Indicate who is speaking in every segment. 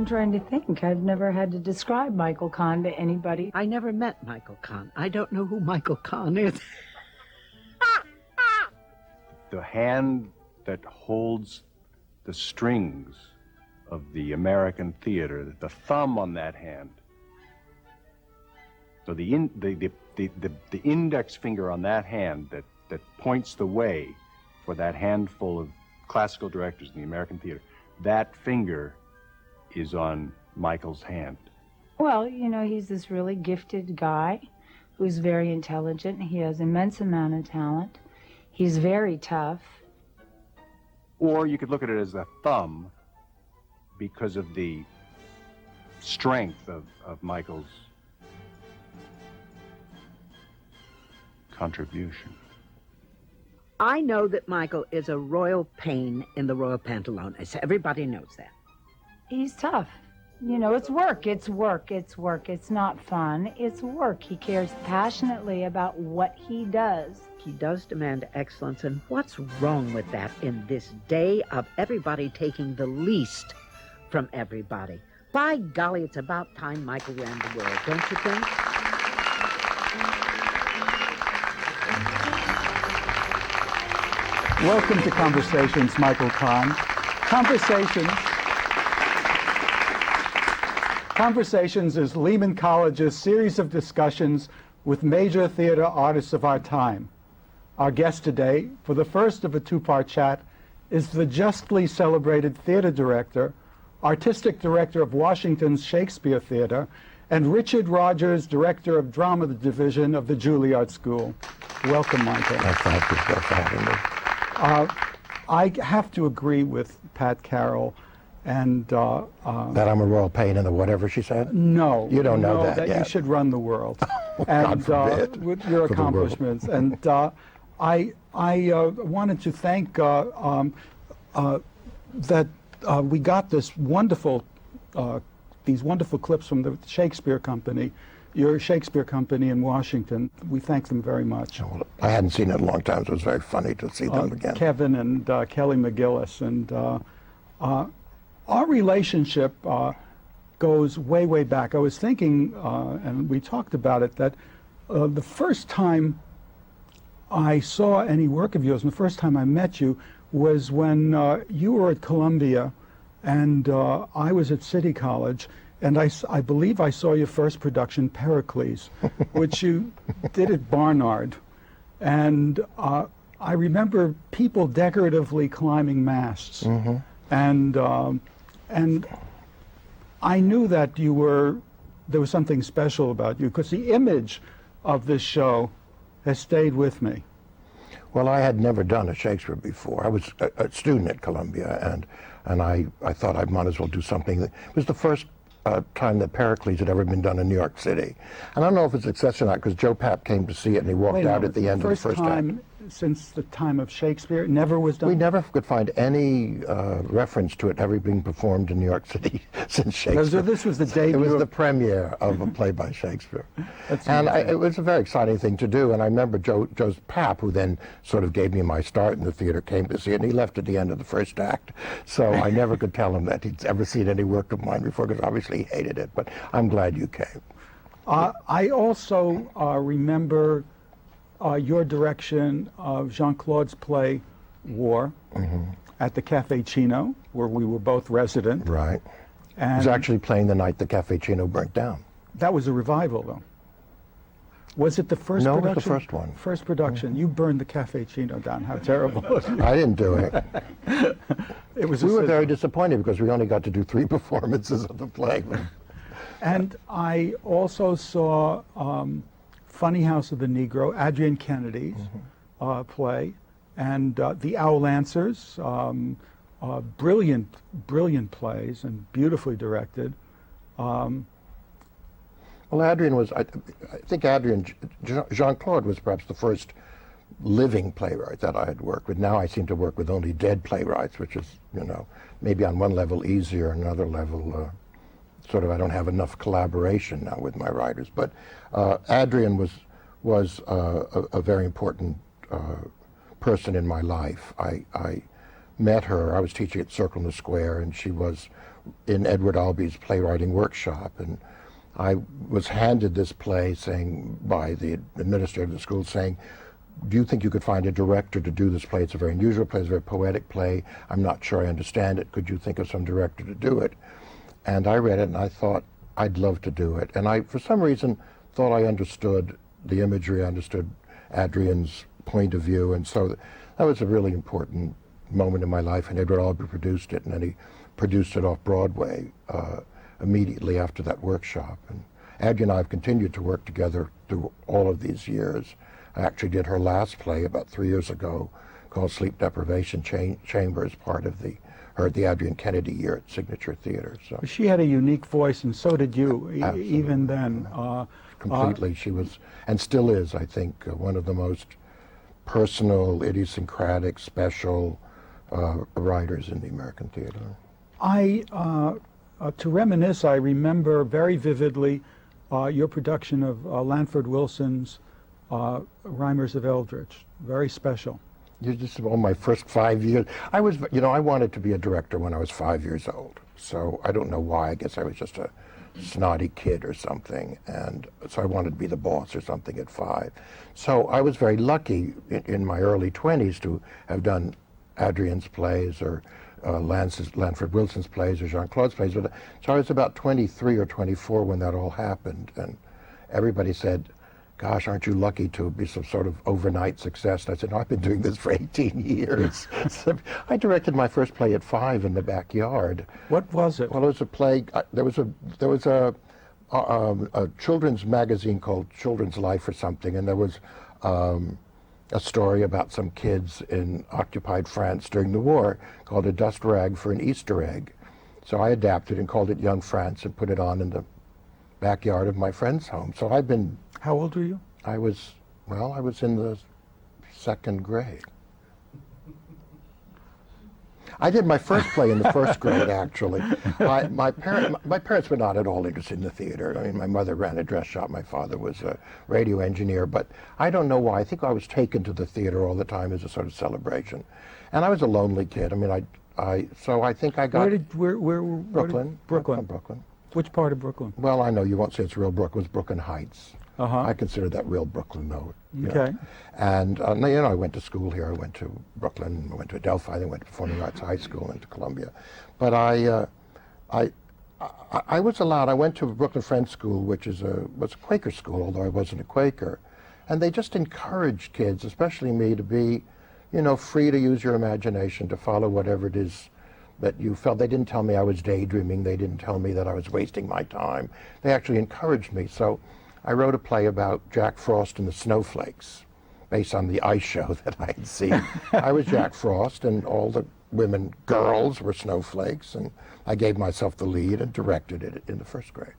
Speaker 1: I'm trying to think. I've never had to describe Michael Kahn to anybody.
Speaker 2: I never met Michael Kahn. I don't know who Michael Kahn is.
Speaker 3: The hand that holds the strings of the American theater, the thumb on that hand. So the index finger on that hand that points the way for that handful of classical directors in the American theater, that finger is on Michael's hand.
Speaker 1: Well, you know, he's this really gifted guy who's very intelligent. He has immense amount of talent. He's very tough.
Speaker 3: Or you could look at it as a thumb because of the strength of Michael's contribution.
Speaker 2: I know that Michael is a royal pain in the royal pantalones. Everybody knows that.
Speaker 1: He's tough. You know, it's work, it's work, it's work. It's not fun, it's work. He cares passionately about what he does.
Speaker 2: He does demand excellence, and what's wrong with that in this day of everybody taking the least from everybody? By golly, it's about time Michael ran the world, don't you think?
Speaker 4: Welcome to Conversations, Michael Kahn. Conversations is Lehman College's series of discussions with major theater artists of our time. Our guest today, for the first of a two-part chat, is the justly celebrated theater director, artistic director of Washington's Shakespeare Theatre, and Richard Rogers, director of drama division of the Juilliard School. Welcome, Michael.
Speaker 5: Thank you for having me.
Speaker 4: I have to agree with Pat Carroll and
Speaker 5: that I'm a royal pain in the whatever she said?
Speaker 4: No.
Speaker 5: You don't know that yet.
Speaker 4: You should run the world.
Speaker 5: God forbid.
Speaker 4: With your accomplishments. And I wanted to thank that we got this wonderful, these wonderful clips from the Shakespeare Company, your Shakespeare Company in Washington. We thank them very much.
Speaker 5: Well, I hadn't seen it in a long time, so it was very funny to see them again.
Speaker 4: Kevin and Kelly McGillis. And our relationship goes way, way back. I was thinking, and we talked about it, that the first time I saw any work of yours, and the first time I met you, was when you were at Columbia and I was at City College. And I believe I saw your first production, Pericles, which you did at Barnard. And I remember people decoratively climbing masts. Mm-hmm. And I knew that there was something special about you, because the image of this show has stayed with me.
Speaker 5: Well, I had never done a Shakespeare before. I was a student at Columbia, and I thought I might as well do something. It was the first time that Pericles had ever been done in New York City. And I don't know if it's a success or not, because Joe Papp came to see it and he walked out at the end of the first act.
Speaker 4: Since the time of Shakespeare, it never was done?
Speaker 5: We never could find any reference to it ever being performed in New York City since Shakespeare.
Speaker 4: So this was the debut?
Speaker 5: It was the premiere of a play by Shakespeare. It was a very exciting thing to do, and I remember Joe's Papp, who then sort of gave me my start in the theater, came to see it, and he left at the end of the first act. So I never could tell him that he'd ever seen any work of mine before, because obviously he hated it, but I'm glad you came.
Speaker 4: I also remember your direction of Jean-Claude's play, War, mm-hmm. at the Café Chino, where we were both resident.
Speaker 5: Right.
Speaker 4: And
Speaker 5: it was actually playing the night the Café Chino burnt down.
Speaker 4: That was a revival, though. Was it the first production?
Speaker 5: No, it was the first one.
Speaker 4: First production. Mm-hmm. You burned the Café Chino down. How terrible.
Speaker 5: I didn't do it.
Speaker 4: We
Speaker 5: were very disappointed because we only got to do 3 performances of the play.
Speaker 4: And I also saw Funny House of the Negro, Adrian Kennedy's mm-hmm.
Speaker 5: play,
Speaker 4: and The Owl Answers, brilliant plays and beautifully directed.
Speaker 5: Well, Adrian was, I think Jean-Claude was perhaps the first living playwright that I had worked with. Now I seem to work with only dead playwrights, which is, maybe on one level easier, another level sort of I don't have enough collaboration now with my writers. But Adrian was a very important person in my life. I met her, I was teaching at Circle in the Square, and she was in Edward Albee's playwriting workshop, and I was handed this play by the administrator of the school saying, do you think you could find a director to do this play? It's a very unusual play, it's a very poetic play. I'm not sure I understand it. Could you think of some director to do it? And I read it and I thought, I'd love to do it. And I, for some reason, thought I understood the imagery, I understood Adrian's point of view, and so that was a really important moment in my life, and Edward Albee produced it, and then he produced it off Broadway immediately after that workshop. And Adrian and I have continued to work together through all of these years. I actually did her last play about 3 years ago called Sleep Deprivation Chamber as part of the Adrian Kennedy year at Signature Theater. So
Speaker 4: She had a unique voice, and so did you, even then.
Speaker 5: Completely. She was, and still is, I think, one of the most personal, idiosyncratic, special writers in the American theater.
Speaker 4: To reminisce, I remember very vividly your production of Lanford Wilson's Rhymers of Eldritch. Very special.
Speaker 5: You just, well, my first 5 years, I was, you know, I wanted to be a director when I was 5 years old. So I don't know why. I guess I was just a snotty kid or something, and so I wanted to be the boss or something at 5. So I was very lucky in my early 20s to have done Adrian's plays or Lanford Wilson's plays or Jean-Claude's plays. So I was about 23 or 24 when that all happened, and everybody said, gosh, aren't you lucky to be some sort of overnight success? And I said, no, I've been doing this for 18 years. So I directed my first play at 5 in the backyard.
Speaker 4: What was it?
Speaker 5: Well, it was a play, there was a children's magazine called Children's Life or something, and there was a story about some kids in occupied France during the war called A Dust Rag for an Easter Egg. So I adapted and called it Young France and put it on in the backyard of my friend's home. So I've been...
Speaker 4: How old were you?
Speaker 5: I was in the 2nd grade. I did my first play in the 1st grade, actually. My parents were not at all interested in the theater. I mean, my mother ran a dress shop. My father was a radio engineer. But I don't know why. I think I was taken to the theater all the time as a sort of celebration. And I was a lonely kid. I mean, so I think I got...
Speaker 4: Brooklyn?
Speaker 5: Brooklyn.
Speaker 4: Which part of Brooklyn?
Speaker 5: Well, I know you won't say it's real Brooklyn. It was Brooklyn Heights.
Speaker 4: Uh-huh.
Speaker 5: I consider that real Brooklyn, though.
Speaker 4: Okay.
Speaker 5: Know. And, you know, I went to school here. I went to Brooklyn, I went to Adelphi, then went to Performing Arts High School, went to Columbia. But I was allowed, I went to Brooklyn Friends School, which was a Quaker school, although I wasn't a Quaker. And they just encouraged kids, especially me, to be, you know, free to use your imagination, to follow whatever it is that you felt. They didn't tell me I was daydreaming. They didn't tell me that I was wasting my time. They actually encouraged me. So I wrote a play about Jack Frost and the Snowflakes, based on the ice show that I had seen. I was Jack Frost, and all the girls were snowflakes, and I gave myself the lead and directed it in the 1st grade.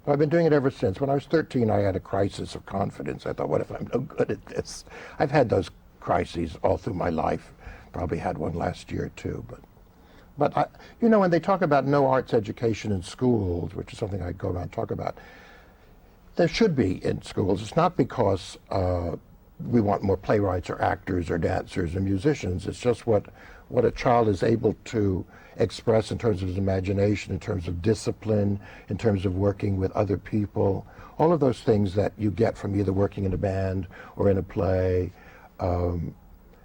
Speaker 5: So I've been doing it ever since. When I was 13, I had a crisis of confidence. I thought, what if I'm no good at this? I've had those crises all through my life. Probably had one last year, too. But you know, when they talk about no arts education in schools, which is something I go around and talk about, there should be in schools. It's not because we want more playwrights or actors or dancers or musicians. It's just what a child is able to express in terms of his imagination, in terms of discipline, in terms of working with other people. All of those things that you get from either working in a band or in a play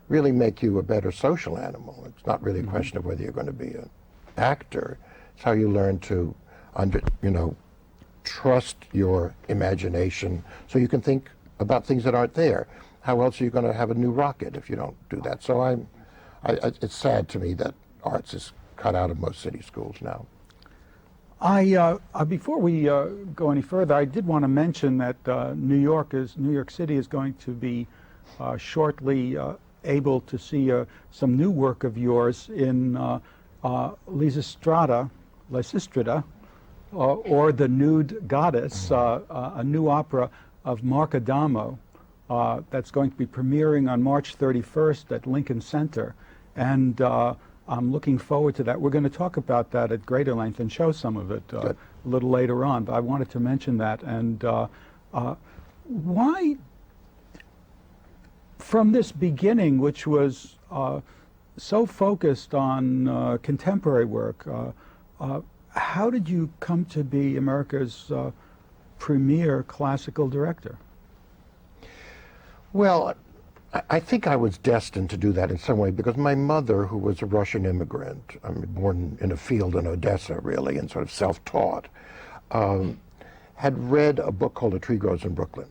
Speaker 5: really make you a better social animal. It's not really a question of whether you're going to be an actor. It's how you learn to, trust your imagination so you can think about things that aren't there. How else are you going to have a new rocket if you don't do that? So it's sad to me that arts is cut out of most city schools now.
Speaker 4: Before we go any further, I did want to mention that New York City is going to be shortly able to see some new work of yours in Lysistrata, or The Nude Goddess, a new opera of Mark Adamo that's going to be premiering on March 31st at Lincoln Center. And I'm looking forward to that. We're going to talk about that at greater length and show some of it a little later on, but I wanted to mention that. And why, from this beginning, which was so focused on contemporary work, How did you come to be America's premier classical director?
Speaker 5: Well, I think I was destined to do that in some way because my mother, who was a Russian immigrant, I mean, born in a field in Odessa, really, and sort of self-taught, had read a book called A Tree Grows in Brooklyn.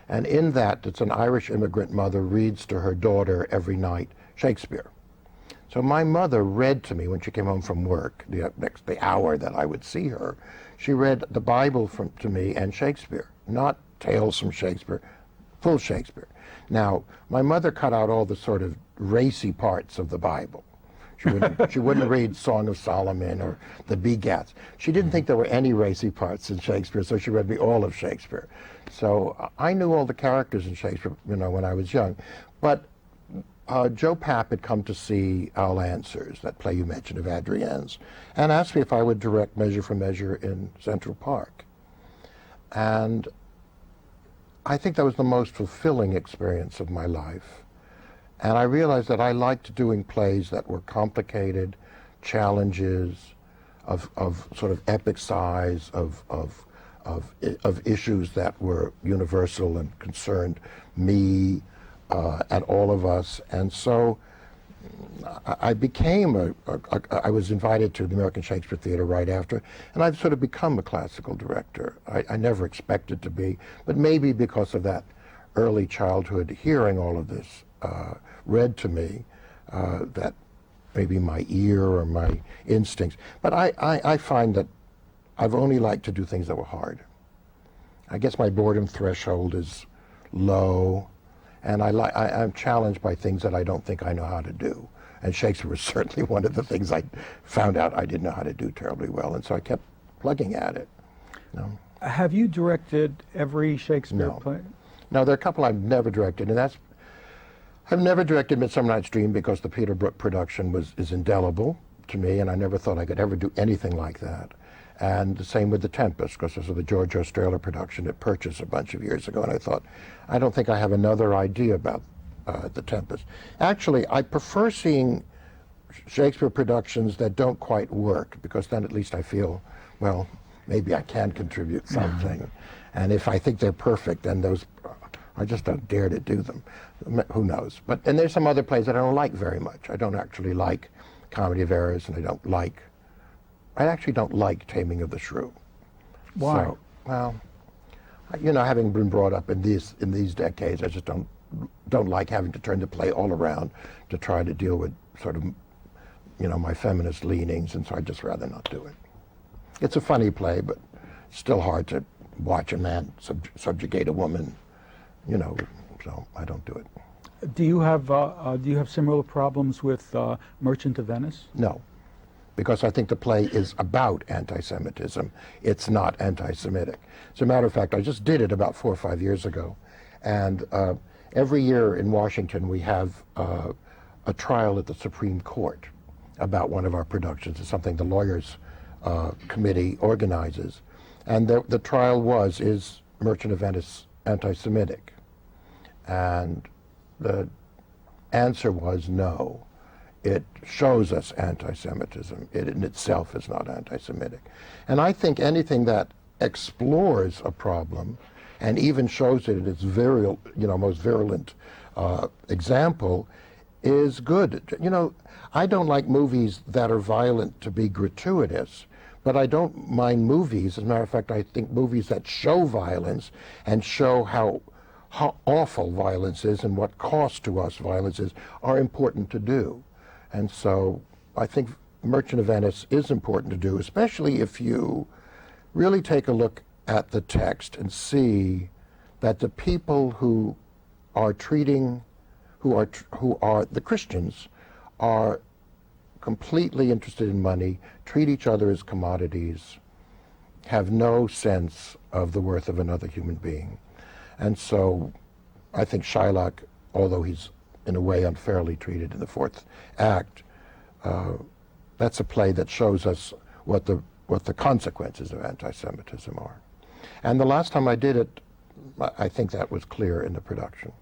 Speaker 5: And in that, it's an Irish immigrant mother reads to her daughter every night Shakespeare. So my mother read to me when she came home from work, the hour that I would see her. She read the Bible to me and Shakespeare, not tales from Shakespeare, full Shakespeare. Now, my mother cut out all the sort of racy parts of the Bible. She wouldn't read Song of Solomon or the Begats. She didn't think there were any racy parts in Shakespeare, so she read me all of Shakespeare. So I knew all the characters in Shakespeare, when I was young. But Joe Papp had come to see Owl Answers, that play you mentioned of Adrienne's, and asked me if I would direct Measure for Measure in Central Park. And I think that was the most fulfilling experience of my life. And I realized that I liked doing plays that were complicated, challenges of sort of epic size, of issues that were universal and concerned me and all of us. And so I became I was invited to the American Shakespeare Theatre right after, and I've sort of become a classical director. I never expected to be, but maybe because of that early childhood, hearing all of this read to me, that maybe my ear or my instincts. But I find that I've only liked to do things that were hard. I guess my boredom threshold is low, and I'm challenged by things that I don't think I know how to do. And Shakespeare was certainly one of the things I found out I didn't know how to do terribly well, and so I kept plugging at it.
Speaker 4: Have you directed every Shakespeare play?
Speaker 5: No, there are a couple I've never directed, and I've never directed Midsummer Night's Dream because the Peter Brook production is indelible to me, and I never thought I could ever do anything like that. And the same with The Tempest, because this was the George Ostrela production at Purchase a bunch of years ago, and I thought, I don't think I have another idea about The Tempest. Actually, I prefer seeing Shakespeare productions that don't quite work, because then at least I feel, well, maybe I can contribute something. And if I think they're perfect, then those, I just don't dare to do them. Who knows? And there's some other plays that I don't like very much. I don't actually like Comedy of Errors, and I actually don't like Taming of the Shrew.
Speaker 4: Why?
Speaker 5: So, well, having been brought up in these decades, I just don't like having to turn the play all around to try to deal with sort of, my feminist leanings, and so I'd just rather not do it. It's a funny play, but it's still hard to watch a man subjugate a woman, so I don't do it.
Speaker 4: Do you have similar problems with Merchant of Venice?
Speaker 5: No, because I think the play is about anti-Semitism. It's not anti-Semitic. As a matter of fact, I just did it about 4 or 5 years ago, and every year in Washington we have a trial at the Supreme Court about one of our productions. It's something the lawyers committee organizes, and the trial is Merchant of Venice anti-Semitic? And the answer was no. It shows us anti-Semitism. It in itself is not anti-Semitic. And I think anything that explores a problem and even shows it in its most virulent example is good. I don't like movies that are violent to be gratuitous, but I don't mind movies. As a matter of fact, I think movies that show violence and show how awful violence is and what cost to us violence is are important to do. And so I think Merchant of Venice is important to do, especially if you really take a look at the text and see that the people who are the Christians are completely interested in money, treat each other as commodities, have no sense of the worth of another human being. And so I think Shylock, although he's in a way unfairly treated in the fourth act, that's a play that shows us what the consequences of anti-Semitism are. And the last time I did it, I think that was clear in the production.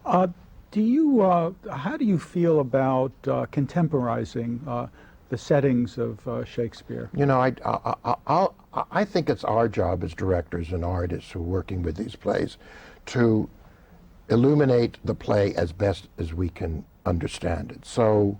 Speaker 5: How
Speaker 4: How do you feel about contemporizing the settings of Shakespeare?
Speaker 5: You know, I think it's our job as directors and artists who are working with these plays to illuminate the play as best as we can understand it. So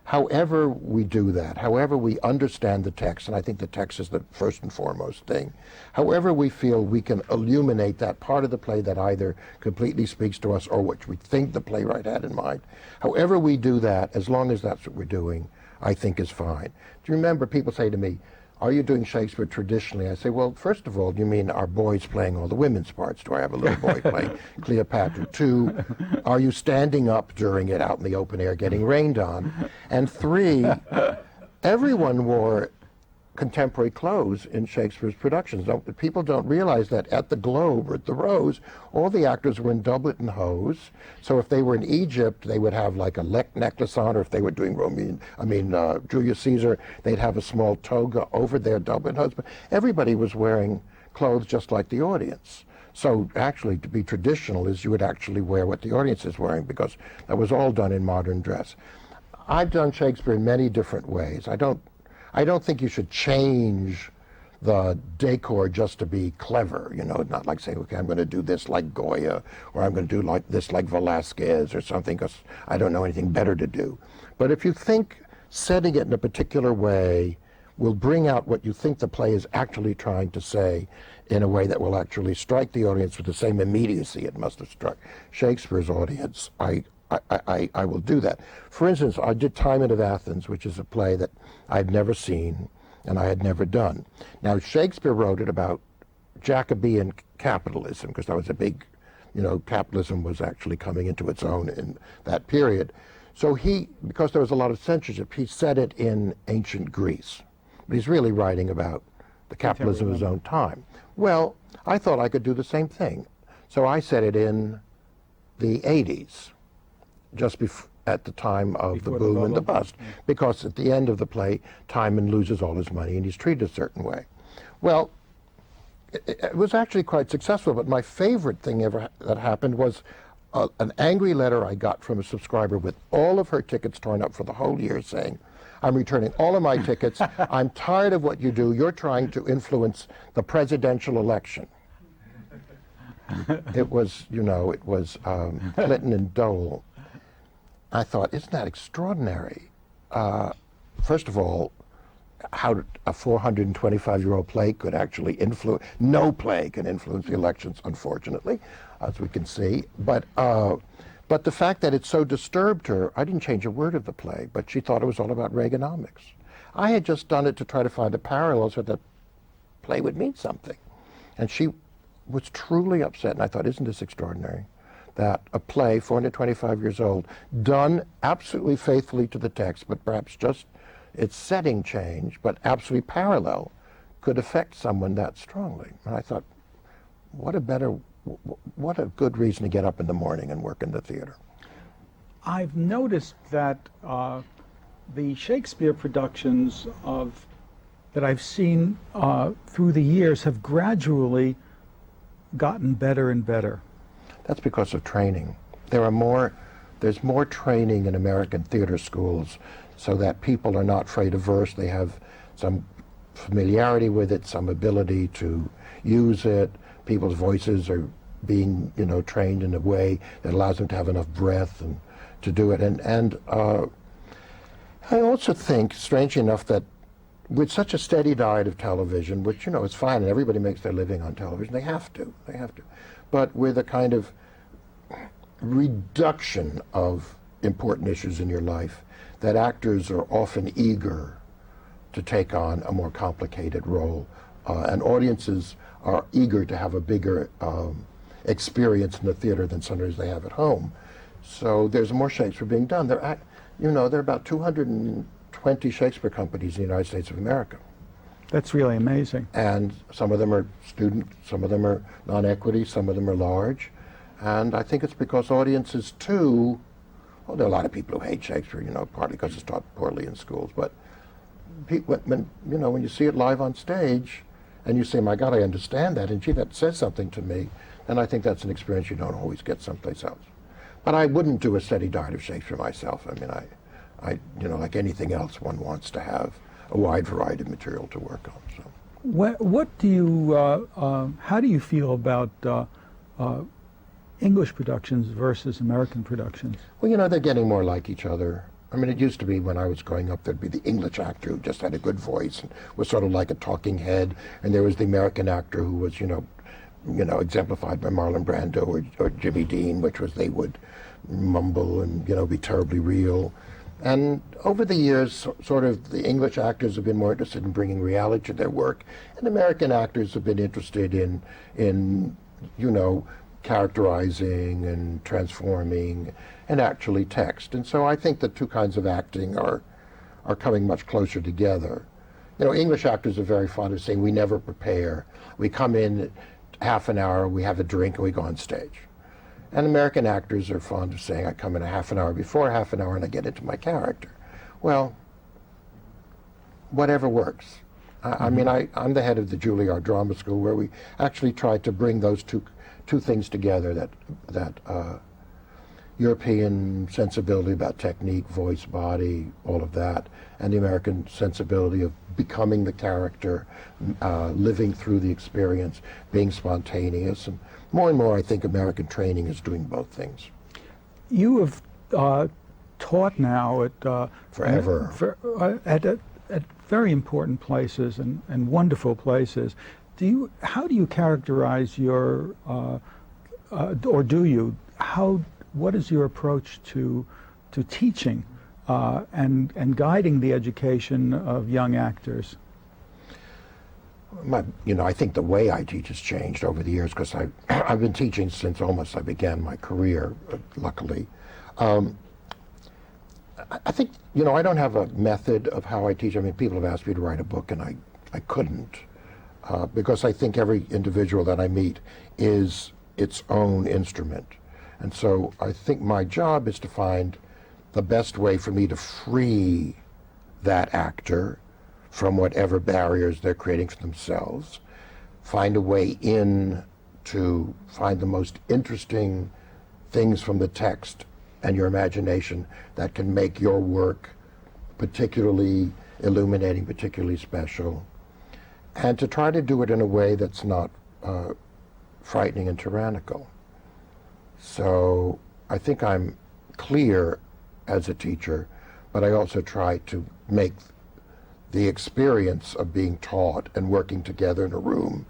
Speaker 5: however we do that, however we understand the text, and I think the text is the first and foremost thing, however we feel we can illuminate that part of the play that either completely speaks to us or which we think the playwright had in mind, however we do that, as long as that's what we're doing, I think is fine. Do you remember people say to me, are you doing Shakespeare traditionally? I say, well, first of all, you mean are boys playing all the women's parts? Do I have a little boy playing Cleopatra? 2, are you standing up during it out in the open air getting rained on? And 3, everyone wore contemporary clothes in Shakespeare's productions. People don't realize that at the Globe or at the Rose, all the actors were in doublet and hose. So if they were in Egypt, they would have like a necklace on, or if they were doing Julius Caesar, they'd have a small toga over their doublet and hose. But everybody was wearing clothes just like the audience. So actually, to be traditional is you would actually wear what the audience is wearing, because that was all done in modern dress. I've done Shakespeare in many different ways. I don't think you should change the decor just to be clever, you know, not like saying, okay, I'm going to do this like Goya, or I'm going to do like this like Velasquez or something, because I don't know anything better to do. But if you think setting it in a particular way will bring out what you think the play is actually trying to say in a way that will actually strike the audience with the same immediacy it must have struck Shakespeare's audience, I will do that. For instance, I did Timon of Athens, which is a play that I'd never seen and I had never done. Now, Shakespeare wrote it about Jacobean capitalism, because that was a big, you know, capitalism was actually coming into its own in that period. So because there was a lot of censorship, he set it in ancient Greece. But he's really writing about the capitalism of his own time. Well, I thought I could do the same thing. So I set it in the 80s. Just at the time of the boom and the bust, because at the end of the play, Timon loses all his money and he's treated a certain way. Well, it was actually quite successful, but my favorite thing ever that happened was an angry letter I got from a subscriber with all of her tickets torn up for the whole year, saying, I'm returning all of my tickets. I'm tired of what you do. You're trying to influence the presidential election. It was, you know, it was Clinton and Dole. I thought, isn't that extraordinary? First of all, how a 425-year-old play could actually influence, no play can influence the elections, unfortunately, as we can see. But the fact that it so disturbed her, I didn't change a word of the play, but she thought it was all about Reaganomics. I had just done it to try to find a parallel so that play would mean something. And she was truly upset, and I thought, isn't this extraordinary? That a play, 425 years old, done absolutely faithfully to the text, but perhaps just its setting change, but absolutely parallel, could affect someone that strongly. And I thought, what a good reason to get up in the morning and work in the theater.
Speaker 4: I've noticed that the Shakespeare productions that I've seen through the years have gradually gotten better and better.
Speaker 5: That's because of training. There's more training in American theater schools so that people are not afraid of verse. They have some familiarity with it, some ability to use it. People's voices are being, you know, trained in a way that allows them to have enough breath and to do it. And I also think, strangely enough, that with such a steady diet of television, which, you know, is fine, and everybody makes their living on television, they have to. But with a kind of reduction of important issues in your life, that actors are often eager to take on a more complicated role, and audiences are eager to have a bigger experience in the theater than sometimes they have at home. So there's more Shakespeare being done. There are about 220 Shakespeare companies in the United States of America.
Speaker 4: That's really amazing.
Speaker 5: And some of them are student, some of them are non-equity, some of them are large. And I think it's because audiences too, well, there are a lot of people who hate Shakespeare, you know, partly because it's taught poorly in schools, but when you see it live on stage and you say, my God, I understand that, and gee, that says something to me, then I think that's an experience you don't always get someplace else. But I wouldn't do a steady diet of Shakespeare myself. I mean, like anything else, one wants to have a wide variety of material to work on. So.
Speaker 4: What do you, how do you feel about English productions versus American productions?
Speaker 5: Well, they're getting more like each other. I mean, it used to be when I was growing up, there'd be the English actor who just had a good voice and was sort of like a talking head, and there was the American actor who was, exemplified by Marlon Brando or Jimmy Dean, which was they would mumble and, be terribly real. And over the years, sort of the English actors have been more interested in bringing reality to their work, and American actors have been interested in characterizing and transforming and actually text. And so I think the two kinds of acting are coming much closer together. English actors are very fond of saying, we never prepare. We come in half an hour, we have a drink, and we go on stage. And American actors are fond of saying, I come in a half an hour before, half an hour, and I get into my character. Well, whatever works. I mean, I'm the head of the Juilliard Drama School, where we actually tried to bring those two things together, that European sensibility about technique, voice, body, all of that, and the American sensibility of becoming the character, living through the experience, being spontaneous. And more, I think American training is doing both things.
Speaker 4: You have taught now at
Speaker 5: forever
Speaker 4: at very important places and wonderful places. How do you characterize your or do you what is your approach to teaching and guiding the education of young actors?
Speaker 5: I think the way I teach has changed over the years, because I've been teaching since almost I began my career, luckily. I think, I don't have a method of how I teach. I mean, people have asked me to write a book, and I couldn't, because I think every individual that I meet is its own instrument. And so I think my job is to find the best way for me to free that actor from whatever barriers they're creating for themselves, find a way in to find the most interesting things from the text and your imagination that can make your work particularly illuminating, particularly special, and to try to do it in a way that's not frightening and tyrannical. So I think I'm clear as a teacher, but I also try to make the experience of being taught and working together in a room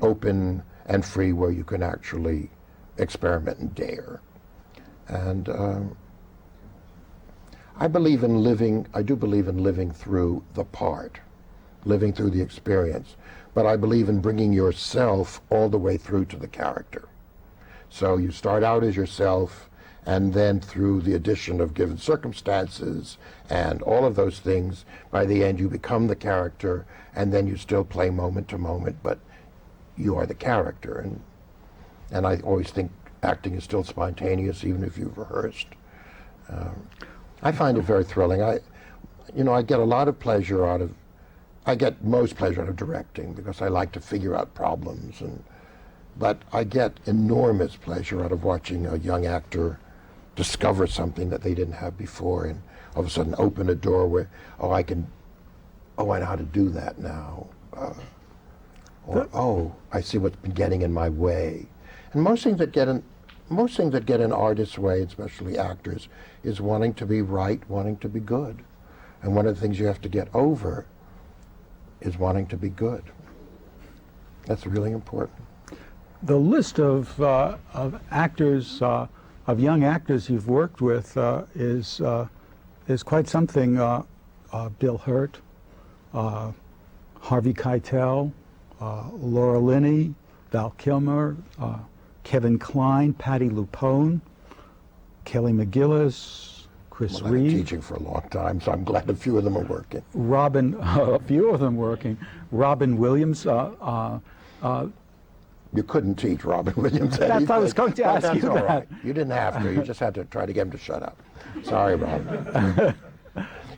Speaker 5: open and free, where you can actually experiment and dare. And I do believe in living through the part, living through the experience, but I believe in bringing yourself all the way through to the character. So you start out as yourself, and then through the addition of given circumstances and all of those things, by the end you become the character, and then you still play moment to moment, but you are the character. And I always think acting is still spontaneous, even if you've rehearsed. I find it very thrilling. I get a lot of pleasure I get most pleasure out of directing, because I like to figure out problems, but I get enormous pleasure out of watching a young actor discover something that they didn't have before, and all of a sudden open a door where, I know how to do that now. I see what's been getting in my way. And most things that get in artists' way, especially actors, is wanting to be right, wanting to be good. And one of the things you have to get over is wanting to be good. That's really important.
Speaker 4: The list of actors, of young actors you've worked with, is quite something. Bill Hurt, Harvey Keitel, Laura Linney, Val Kilmer, Kevin Kline, Patti LuPone, Kelly McGillis, Chris
Speaker 5: I've been
Speaker 4: Reeve.
Speaker 5: teaching for a long time, so I'm glad a few of them are working.
Speaker 4: A few of them working. Robin Williams.
Speaker 5: You couldn't teach Robin Williams
Speaker 4: That's
Speaker 5: anything.
Speaker 4: I was going to ask
Speaker 5: That's
Speaker 4: you
Speaker 5: all
Speaker 4: that.
Speaker 5: right. You didn't have to. You just had to try to get him to shut up. Sorry, Robin.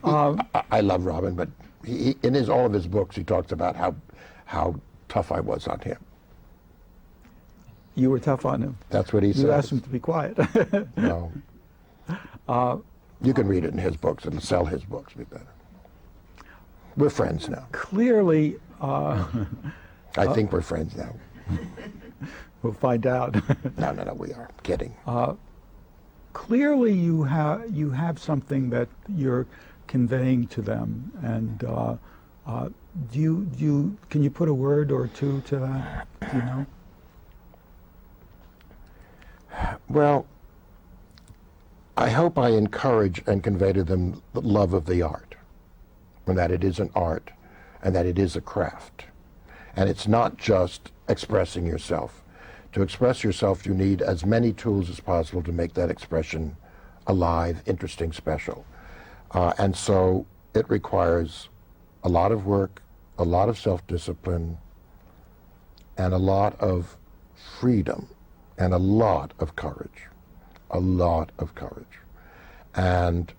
Speaker 5: I love Robin, but in all of his books, he talks about how tough I was on him.
Speaker 4: You were tough on him.
Speaker 5: That's what he says.
Speaker 4: You asked him to be quiet.
Speaker 5: No. You can read it in his books. It'll sell his books. Be better. We're friends now.
Speaker 4: Clearly,
Speaker 5: I think we're friends now.
Speaker 4: we'll find out.
Speaker 5: No, we are. Kidding.
Speaker 4: Clearly, you have something that you're conveying to them, and can you put a word or two to that? Do you know?
Speaker 5: Well, I hope I encourage and convey to them the love of the art, and that it is an art, and that it is a craft. And it's not just expressing yourself. To express yourself, you need as many tools as possible to make that expression alive, interesting, special. And so it requires a lot of work, a lot of self-discipline, and a lot of freedom, and a lot of courage. A lot of courage. And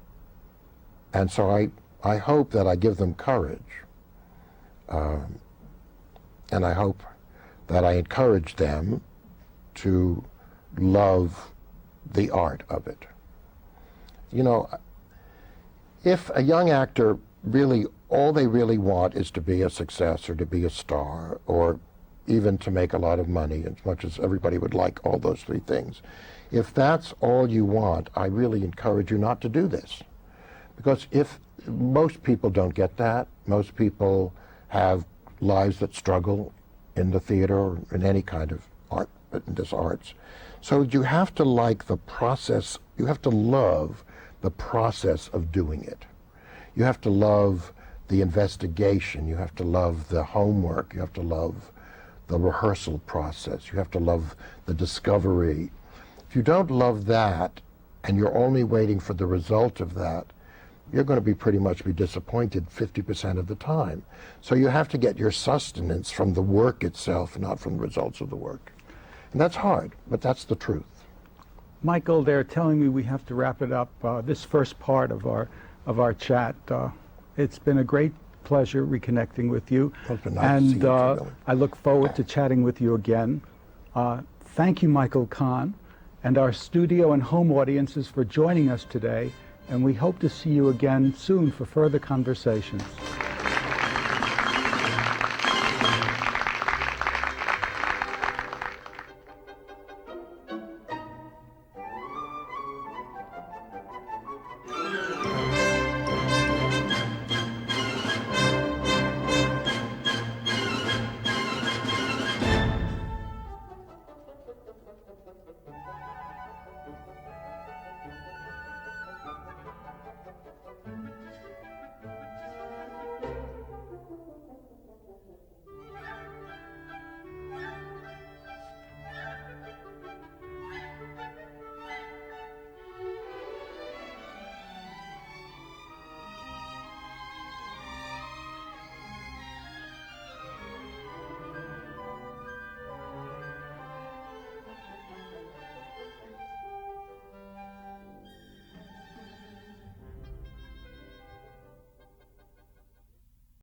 Speaker 5: so I hope that I give them courage, and I hope that I encourage them to love the art of it. You know, if a young actor really, all they really want is to be a success or to be a star or even to make a lot of money, as much as everybody would like all those three things, if that's all you want, I really encourage you not to do this. Because if most people don't get that, most people have lives that struggle in the theater or in any kind of art, but in this arts. So you have to like the process, you have to love the process of doing it. You have to love the investigation, you have to love the homework, you have to love the rehearsal process, you have to love the discovery. If you don't love that, and you're only waiting for the result of that, you're going to be pretty much be disappointed 50% of the time. So you have to get your sustenance from the work itself, not from the results of the work. And that's hard, but that's the truth.
Speaker 4: Michael, they're telling me we have to wrap it up. This first part of our chat. It's been a great pleasure reconnecting with you,
Speaker 5: Well, it's been nice to see you too, Billy.
Speaker 4: I look forward to chatting with you again. Thank you, Michael Kahn, and our studio and home audiences for joining us today, and we hope to see you again soon for further conversations.